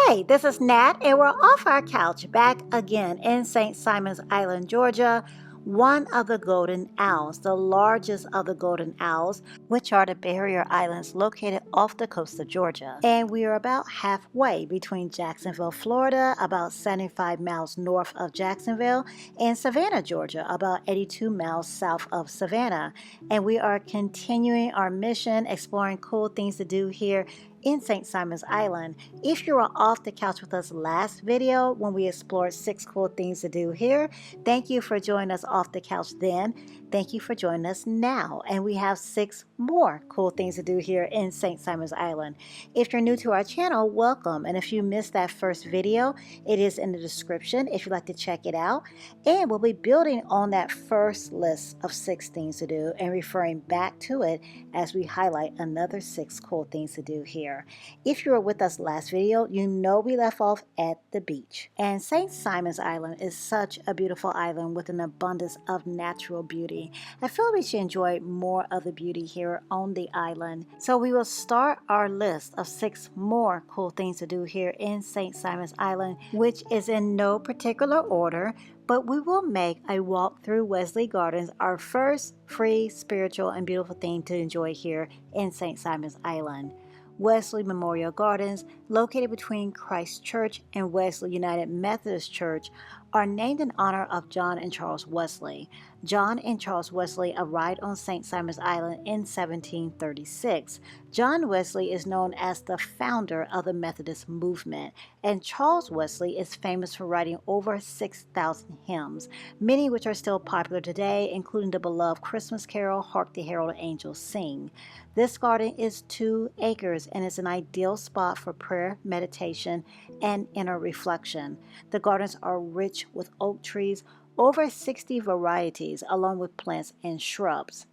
Hey, this is Nat, and we're off our couch back again in St. Simon's Island, Georgia, one of the Golden Isles, the largest of the Golden Isles, which are the barrier islands located off the coast of Georgia. And we are about halfway between Jacksonville, Florida, about 75 miles north of Jacksonville, and Savannah, Georgia, about 82 miles south of Savannah. And we are continuing our mission, exploring cool things to do here in St. Simon's Island. If you were off the couch with us last video when we explored 6 cool things to do here, thank you for joining us off the couch then. Thank you for joining us now. And we have 6 more cool things to do here in St. Simon's Island. If you're new to our channel, welcome. And if you missed that first video, it is in the description if you'd like to check it out. And we'll be building on that first list of 6 things to do and referring back to it as we highlight another 6 cool things to do here. If you were with us last video, you know we left off at the beach. And St. Simon's Island is such a beautiful island with an abundance of natural beauty. I feel we should enjoy more of the beauty here on the island. So we will start our list of 6 more cool things to do here in St. Simon's Island, which is in no particular order, but we will make a walk through Wesley Gardens, our first free, spiritual, and beautiful thing to enjoy here in St. Simon's Island. Wesley Memorial Gardens, located between Christ Church and Wesley United Methodist Church, are named in honor of John and Charles Wesley. John and Charles Wesley arrived on St. Simon's Island in 1736. John Wesley is known as the founder of the Methodist movement, and Charles Wesley is famous for writing over 6,000 hymns, many which are still popular today, including the beloved Christmas carol, Hark the Herald Angels Sing. This garden is 2 acres and is an ideal spot for prayer, meditation, and inner reflection. The gardens are rich with oak trees, over 60 varieties, along with plants and shrubs.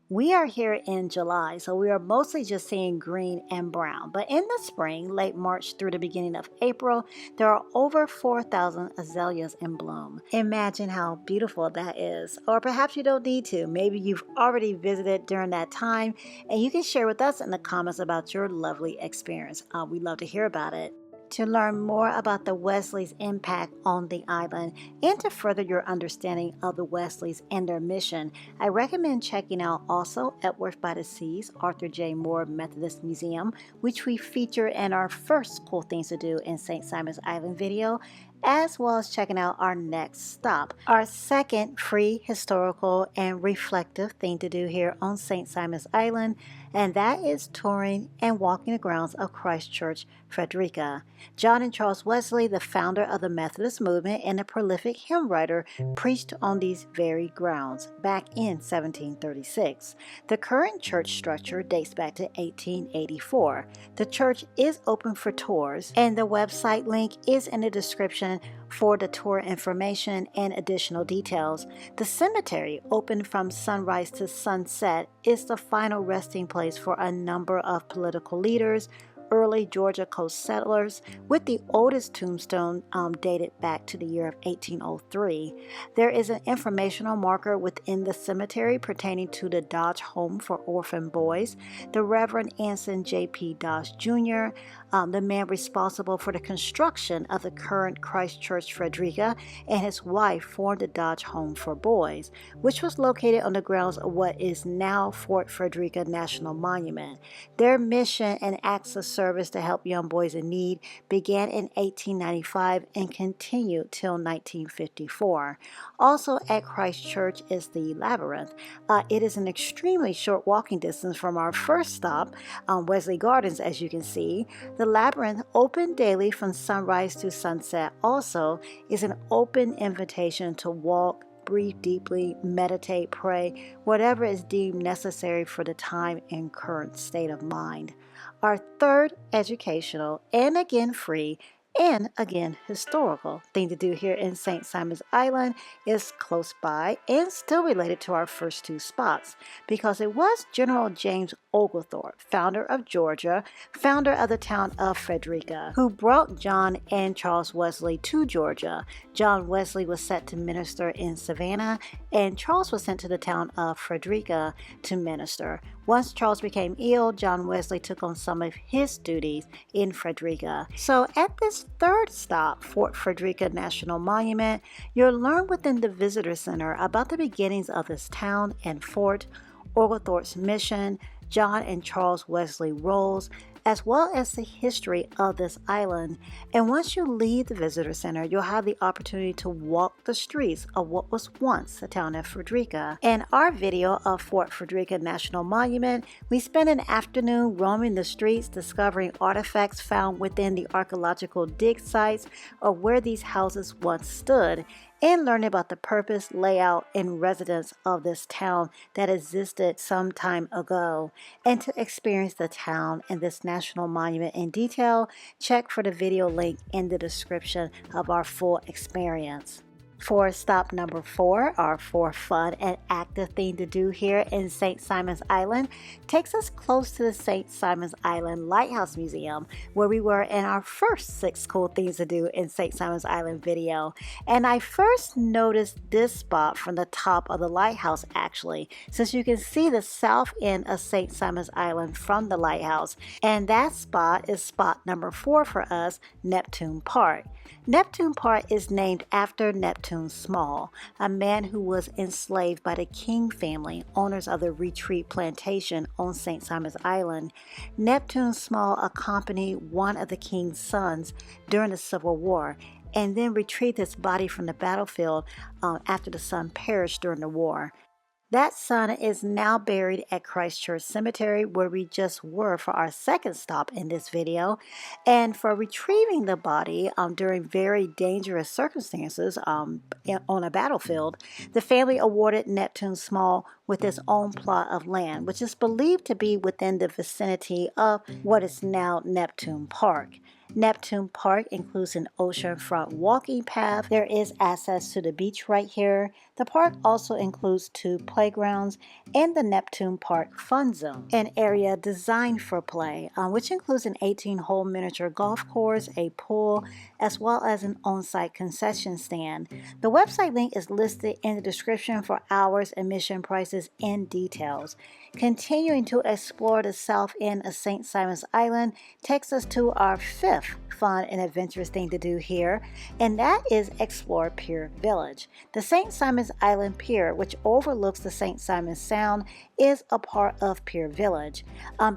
We are here in July, so we are mostly just seeing green and brown. But in the spring, late March through the beginning of April, there are over 4,000 azaleas in bloom. Imagine how beautiful that is. Or perhaps you don't need to. Maybe you've already visited during that time, and you can share with us in the comments about your lovely experience. We'd love to hear about it. To learn more about the Wesleys' impact on the island and to further your understanding of the Wesleys and their mission, I recommend checking out also Epworth by the Seas, Arthur J. Moore Methodist Museum, which we feature in our first Cool Things to Do in St. Simon's Island video, as well as checking out our next stop, our second free historical and reflective thing to do here on St. Simon's Island, and that is touring and walking the grounds of Christ Church, Frederica. John and Charles Wesley, the founder of the Methodist movement and a prolific hymn writer, preached on these very grounds back in 1736. The current church structure dates back to 1884. The church is open for tours, and the website link is in the description for the tour information and additional details. The cemetery, open from sunrise to sunset, is the final resting place for a number of political leaders, early Georgia coast settlers, with the oldest tombstone dated back to the year of 1803. There is an informational marker within the cemetery pertaining to the Dodge Home for Orphan Boys. The Reverend Anson J.P. Dodge Jr., the man responsible for the construction of the current Christ Church Frederica, and his wife formed the Dodge Home for Boys, which was located on the grounds of what is now Fort Frederica National Monument. Their mission and acts of service to help young boys in need began in 1895 and continued till 1954. Also at Christ Church is the Labyrinth. It is an extremely short walking distance from our first stop, Wesley Gardens, as you can see. The Labyrinth, open daily from sunrise to sunset, also is an open invitation to walk, breathe deeply, meditate, pray, whatever is deemed necessary for the time and current state of mind. Our third educational, and again free, and again historical thing to do here in St. Simon's Island is close by and still related to our first 2 spots, because it was General James Oglethorpe, founder of Georgia, founder of the town of Frederica, who brought John and Charles Wesley to Georgia. John Wesley was set to minister in Savannah, and Charles was sent to the town of Frederica to minister. Once Charles became ill, John Wesley took on some of his duties in Frederica. So at this third stop, Fort Frederica National Monument, you'll learn within the Visitor Center about the beginnings of this town and fort, Oglethorpe's mission, John and Charles Wesley roles, as well as the history of this island. And once you leave the Visitor Center, you'll have the opportunity to walk the streets of what was once the town of Frederica. In our video of Fort Frederica National Monument, we spent an afternoon roaming the streets, discovering artifacts found within the archaeological dig sites of where these houses once stood, and learn about the purpose, layout, and residence of this town that existed some time ago. And to experience the town and this national monument in detail, check for the video link in the description of our full experience. For stop number 4, our fourth fun and active thing to do here in St. Simon's Island takes us close to the St. Simon's Island Lighthouse Museum, where we were in our first 6 cool things to do in St. Simon's Island video. And I first noticed this spot from the top of the lighthouse actually, since you can see the south end of St. Simon's Island from the lighthouse. And that spot is spot number 4 for us, Neptune Park. Neptune Park is named after Neptune Small, a man who was enslaved by the King family, owners of the Retreat Plantation on St. Simon's Island. Neptune Small accompanied one of the king's sons during the Civil War and then retrieved his body from the battlefield after the son perished during the war. That son is now buried at Christ Church Cemetery, where we just were for our second stop in this video. And for retrieving the body during very dangerous circumstances on a battlefield, the family awarded Neptune Small with his own plot of land, which is believed to be within the vicinity of what is now Neptune Park. Neptune Park includes an oceanfront walking path. There is access to the beach right here. The park also includes 2 playgrounds and the Neptune Park Fun Zone, an area designed for play, which includes an 18-hole miniature golf course, a pool, as well as an on-site concession stand. The website link is listed in the description for hours, admission prices, and details. Continuing to explore the south end of St. Simon's Island takes us to our 5th fun and adventurous thing to do here, and that is explore Pier Village. The St. Simon's Island Pier, which overlooks the St. Simon's Sound, is a part of Pier Village.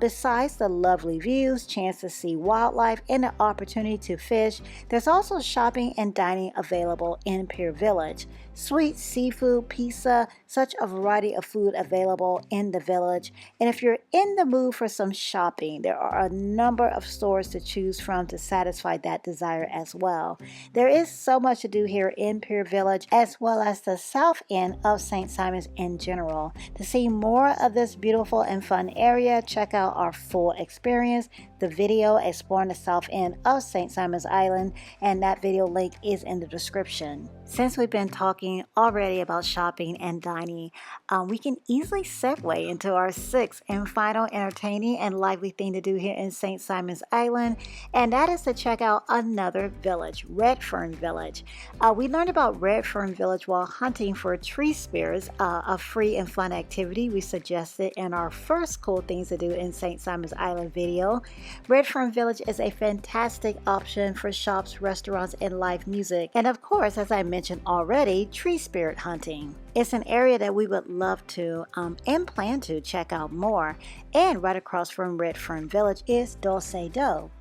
Besides the lovely views, chance to see wildlife, and the opportunity to fish, there's also shopping and dining available in Pier Village. Sweet seafood, pizza, such a variety of food available in the village. And if you're in the mood for some shopping, there are a number of stores to choose from to satisfy that desire as well. There is so much to do here in Pier Village, as well as the south end of St. Simon's in general. To see more of this beautiful and fun area, check out our full experience, the video exploring the south end of St. Simon's Island, and that video link is in the description. Since we've been talking already about shopping and dining, we can easily segue into our 6th and final entertaining and lively thing to do here in St. Simon's Island, and that is to check out another village, Redfern Village. We learned about Redfern Village while hunting for tree spirits, a free and fun activity we suggested in our first cool things to do in St. Simon's Island video. Redfern Village is a fantastic option for shops, restaurants, and live music, and of course, as I mentioned already, tree spirit hunting. It's an area that we would love to and plan to check out more. And right across from Redfern Village is Dulce,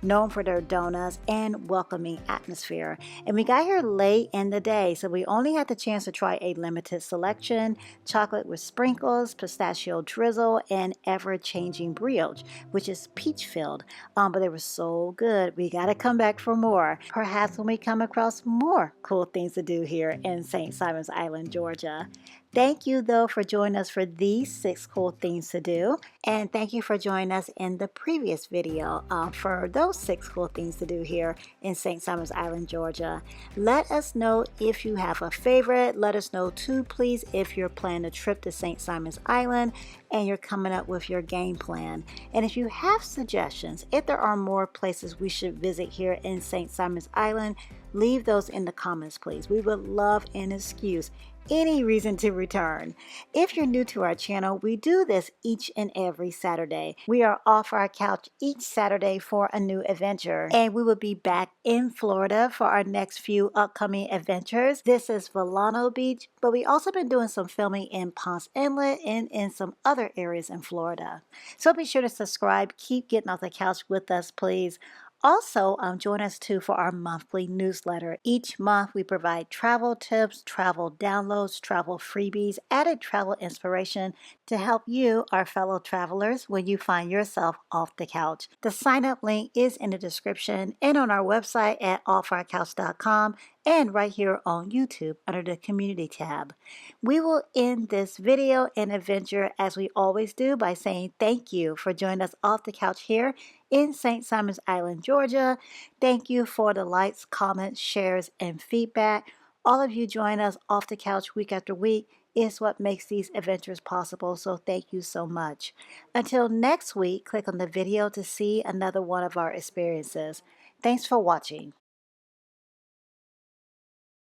known for their donuts and welcoming atmosphere. And we got here late in the day, so we only had the chance to try a limited selection: chocolate with sprinkles, pistachio drizzle, and ever-changing brioche, which is peach filled. But they were so good, we gotta come back for more. Perhaps when we come across more cool things to do here in St. Simon's Island, Georgia. Thank you, though, for joining us for these 6 cool things to do. And thank you for joining us in the previous video for those 6 cool things to do here in St. Simon's Island, Georgia. Let us know if you have a favorite. Let us know, too, please, if you're planning a trip to St. Simon's Island and you're coming up with your game plan. And if you have suggestions, if there are more places we should visit here in St. Simon's Island, leave those in the comments, please. We would love an excuse any reason to return. If you're new to our channel, we do this each and every Saturday. We are off our couch each Saturday for a new adventure, and we will be back in Florida for our next few upcoming adventures. This is Volcano Beach, but we also been doing some filming in Ponce Inlet and in some other areas in Florida. So be sure to subscribe. Keep getting off the couch with us, please. Also, join us too for our monthly newsletter. Each month, we provide travel tips, travel downloads, travel freebies, added travel inspiration to help you, our fellow travelers, when you find yourself off the couch. The sign-up link is in the description and on our website at offourcouch.com and right here on YouTube under the Community tab. We will end this video and adventure as we always do by saying thank you for joining us off the couch here in St. Simons Island, Georgia. Thank you for the likes, comments, shares, and feedback. All of you join us off the couch week after week is what makes these adventures possible, so thank you so much. Until next week, click on the video to see another one of our experiences. Thanks for watching.